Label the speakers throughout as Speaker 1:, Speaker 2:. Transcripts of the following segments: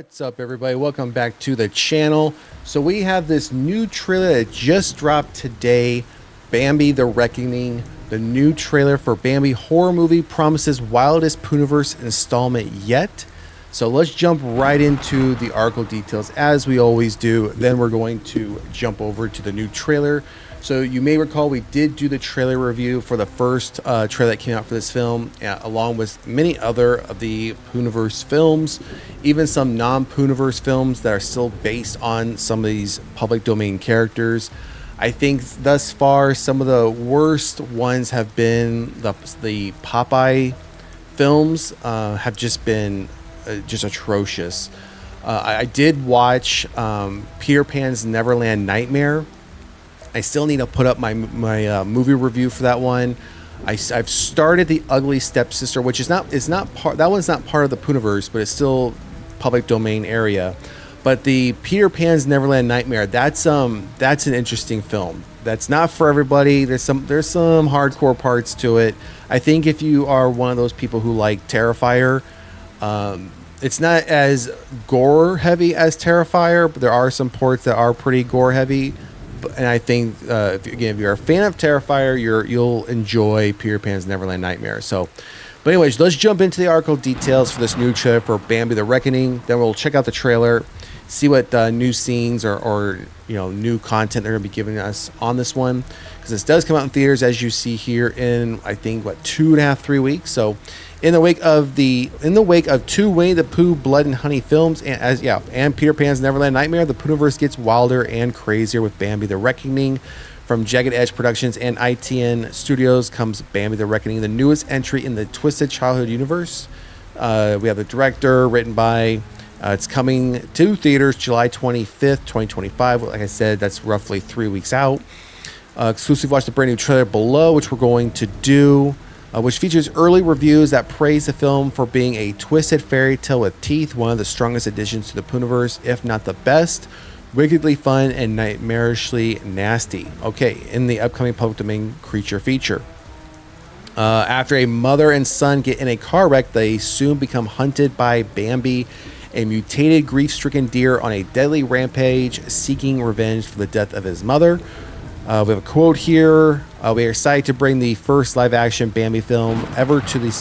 Speaker 1: What's up, everybody? Welcome back to the channel. So we have this new trailer that just dropped today, Bambi the Reckoning. The new trailer for Bambi horror movie promises wildest Poohniverse installment yet. So let's jump right into the article details as we always do. Then we're going to jump over to the new trailer. So you may recall we did do the trailer review for the first trailer that came out for this film, along with many other of the Poohniverse films, even some non-Poohniverse films that are still based on some of these public domain characters. I think thus far some of the worst ones have been the Popeye films have just been just atrocious. I did watch Peter Pan's Neverland Nightmare. I still need to put up my movie review for that one. I've started The Ugly Stepsister, which is not part, that one's not part of the Poohniverse, but it's still public domain area. But the Peter Pan's Neverland Nightmare, that's an interesting film. That's not for everybody. There's some hardcore parts to it. I think if you are one of those people who like Terrifier, it's not as gore heavy as Terrifier, but there are some parts that are pretty gore heavy. And I think, if you're a fan of Terrifier, you'll enjoy Peter Pan's Neverland Nightmare. So, but anyways, let's jump into the article details for this new trailer for Bambi the Reckoning. Then we'll check out the trailer, see what new scenes or new content they're going to be giving us on this one, because this does come out in theaters, as you see here, in I think 2.5-3 weeks. So in the wake of two Winnie the Pooh Blood and Honey films and Peter Pan's Neverland Nightmare, the Poohniverse gets wilder and crazier with Bambi the Reckoning. From Jagged Edge Productions and ITN Studios comes Bambi the Reckoning, the newest entry in the Twisted Childhood universe. We have the director, written by, it's coming to theaters July 25th, 2025. Like I said, that's roughly 3 weeks out. Exclusively watch the brand new trailer below, which we're going to do, which features early reviews that praise the film for being a twisted fairy tale with teeth, one of the strongest additions to the Poohniverse, if not the best, wickedly fun and nightmarishly nasty. Okay, in the upcoming public domain creature feature. After a mother and son get in a car wreck, they soon become hunted by Bambi, a mutated, grief-stricken deer on a deadly rampage, seeking revenge for the death of his mother. We have a quote here. We are excited to bring the first live-action Bambi film ever to the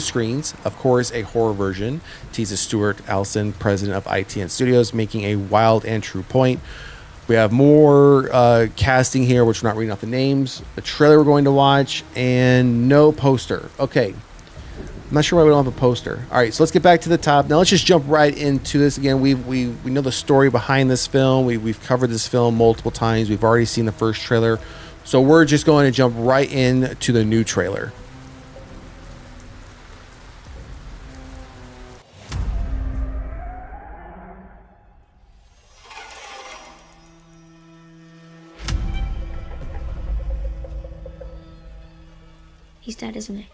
Speaker 1: screens. Of course, a horror version, teases Stuart Allison, president of ITN Studios, making a wild and true point. We have more casting here, which we're not reading off the names. The trailer we're going to watch, and no poster. Okay. I'm not sure why we don't have a poster. All right, so let's get back to the top. Now let's just jump right into this. Again, we know the story behind this film. We've covered this film multiple times. We've already seen the first trailer. So we're just going to jump right into the new trailer.
Speaker 2: He's dead, isn't he?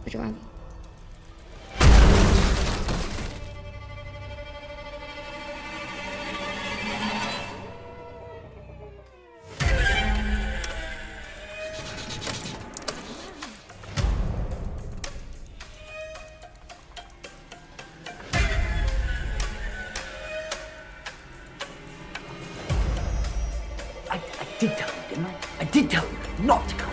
Speaker 2: Driver.
Speaker 3: I did tell you, didn't I? I did tell you not to come.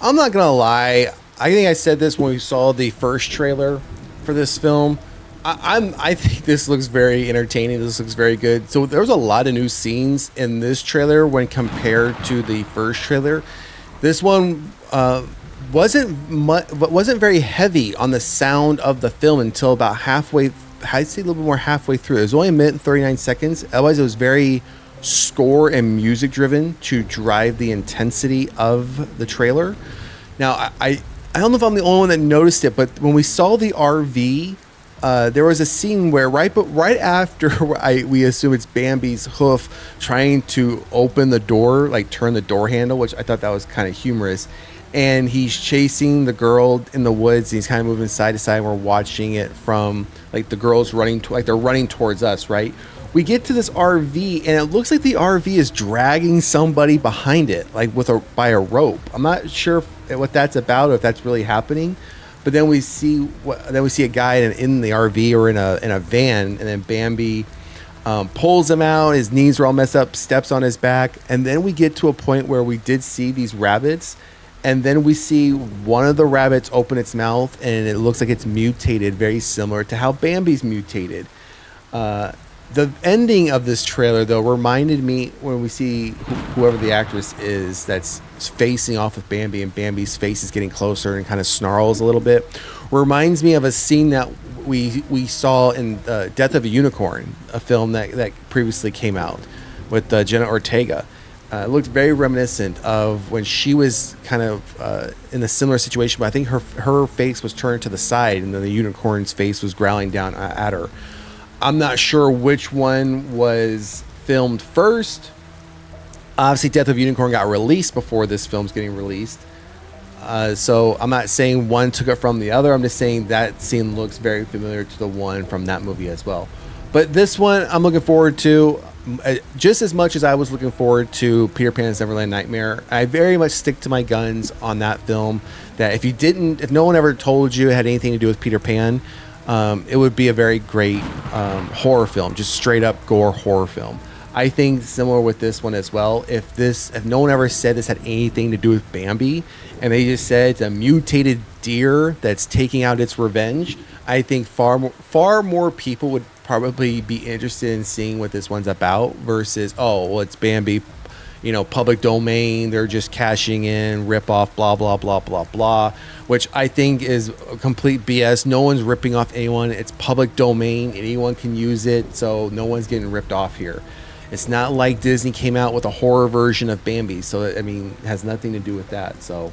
Speaker 1: I'm not gonna lie. I think I said this when we saw the first trailer for this film. I think this looks very entertaining. This looks very good. So there was a lot of new scenes in this trailer when compared to the first trailer. This one wasn't very heavy on the sound of the film until about halfway. I'd say a little bit more halfway through. It was only a minute and 39 seconds. Otherwise, it was very score and music driven to drive the intensity of the trailer. Now, I don't know if I'm the only one that noticed it, but when we saw the RV, there was a scene where right after we assume it's Bambi's hoof trying to open the door, like turn the door handle, which I thought that was kind of humorous. And he's chasing the girl in the woods. And he's kind of moving side to side. And we're watching it from like the girl's running, like they're running towards us, right? We get to this RV, and it looks like the RV is dragging somebody behind it, like by a rope. I'm not sure what that's about, or if that's really happening. But then we see a guy in the RV or in a van, and then Bambi pulls him out. His knees are all messed up, steps on his back, and then we get to a point where we did see these rabbits, and then we see one of the rabbits open its mouth, and it looks like it's mutated, very similar to how Bambi's mutated. The ending of this trailer, though, reminded me when we see whoever the actress is that's facing off with Bambi, and Bambi's face is getting closer and kind of snarls a little bit. Reminds me of a scene that we saw in Death of a Unicorn, a film that previously came out with Jenna Ortega. It looked very reminiscent of when she was kind of in a similar situation, but I think her face was turned to the side, and then the unicorn's face was growling down at her. I'm not sure which one was filmed first. Obviously, Death of Unicorn got released before this film's getting released. So I'm not saying one took it from the other. I'm just saying that scene looks very familiar to the one from that movie as well. But this one I'm looking forward to just as much as I was looking forward to Peter Pan's Neverland Nightmare. I very much stick to my guns on that film. That if no one ever told you it had anything to do with Peter Pan, it would be a very great horror film, just straight up gore horror film. I think similar with this one as well. If no one ever said this had anything to do with Bambi, and they just said it's a mutated deer that's taking out its revenge, I think far more people would probably be interested in seeing what this one's about versus, oh, well, it's Bambi, public domain, they're just cashing in, rip off, blah, blah, blah, blah, blah, which I think is a complete BS. No one's ripping off anyone. It's public domain. Anyone can use it, so no one's getting ripped off here. It's not like Disney came out with a horror version of Bambi, so, it has nothing to do with that. So,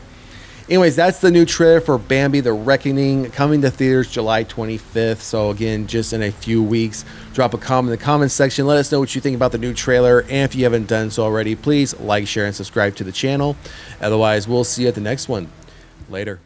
Speaker 1: anyways, that's the new trailer for Bambi the Reckoning, coming to theaters July 25th. So again, just in a few weeks. Drop a comment in the comments section. Let us know what you think about the new trailer. And if you haven't done so already, please like, share, and subscribe to the channel. Otherwise, we'll see you at the next one. Later.